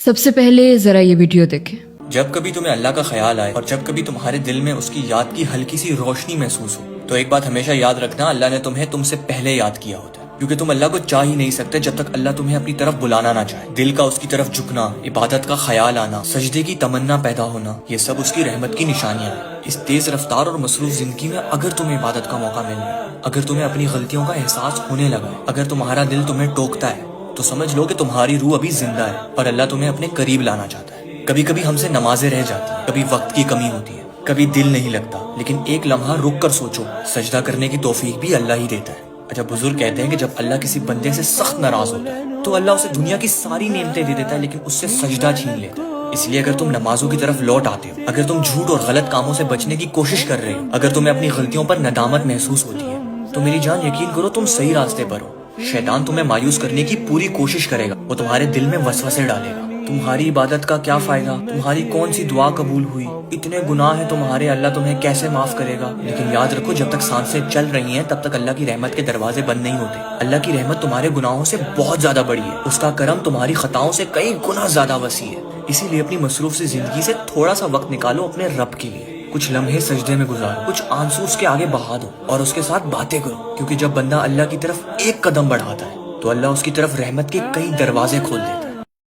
سب سے پہلے ذرا یہ ویڈیو دیکھیں۔ جب کبھی تمہیں اللہ کا خیال آئے اور جب کبھی تمہارے دل میں اس کی یاد کی ہلکی سی روشنی محسوس ہو تو ایک بات ہمیشہ یاد رکھنا، اللہ نے تمہیں تم سے پہلے یاد کیا ہوتا ہے، کیونکہ تم اللہ کو چاہ ہی نہیں سکتے جب تک اللہ تمہیں اپنی طرف بلانا نہ چاہے۔ دل کا اس کی طرف جھکنا، عبادت کا خیال آنا، سجدے کی تمنا پیدا ہونا، یہ سب اس کی رحمت کی نشانیاں ہیں۔ اس تیز رفتار اور مصروف زندگی میں اگر تمہیں عبادت کا موقع مل رہا ہے، اگر تمہیں اپنی غلطیوں کا احساس ہونے لگا ہے، اگر تمہارا دل تمہیں ٹوکتا ہے، تو سمجھ لو کہ تمہاری روح ابھی زندہ ہے اور اللہ تمہیں اپنے قریب لانا چاہتا ہے۔ کبھی کبھی ہم سے نمازیں رہ جاتی ہیں، کبھی وقت کی کمی ہوتی ہے، کبھی دل نہیں لگتا، لیکن ایک لمحہ رک کر سوچو، سجدہ کرنے کی توفیق بھی اللہ ہی دیتا ہے۔ اچھا، بزرگ کہتے ہیں کہ جب اللہ کسی بندے سے سخت ناراض ہوتا ہے تو اللہ اسے دنیا کی ساری نعمتیں دے دیتا ہے لیکن اس سے سجدہ چھین لیتا ہے۔ اس لیے اگر تم نمازوں کی طرف لوٹ آتے ہو، اگر تم جھوٹ اور غلط کاموں سے بچنے کی کوشش کر رہے ہو، اگر تمہیں اپنی غلطیوں پر ندامت محسوس ہوتی ہے، تو میری جان یقین کرو تم صحیح راستے پر ہو۔ شیطان تمہیں مایوس کرنے کی پوری کوشش کرے گا، وہ تمہارے دل میں وسوسے ڈالے گا، تمہاری عبادت کا کیا فائدہ، تمہاری کون سی دعا قبول ہوئی، اتنے گناہ ہیں تمہارے، اللہ تمہیں کیسے معاف کرے گا۔ لیکن یاد رکھو، جب تک سانسیں چل رہی ہیں تب تک اللہ کی رحمت کے دروازے بند نہیں ہوتے۔ اللہ کی رحمت تمہارے گناہوں سے بہت زیادہ بڑی ہے، اس کا کرم تمہاری خطاؤں سے کئی گنا زیادہ وسیع ہے۔ اسی لیے اپنی مصروف سی زندگی سے تھوڑا سا وقت نکالو اپنے رب کے لیے، کچھ لمحے سجدے میں گزارو، کچھ آنسو اس کے آگے بہا دو اور اس کے ساتھ باتیں کرو، کیونکہ جب بندہ اللہ کی طرف ایک قدم بڑھاتا ہے تو اللہ اس کی طرف رحمت کے کئی دروازے کھول دیتا ہے۔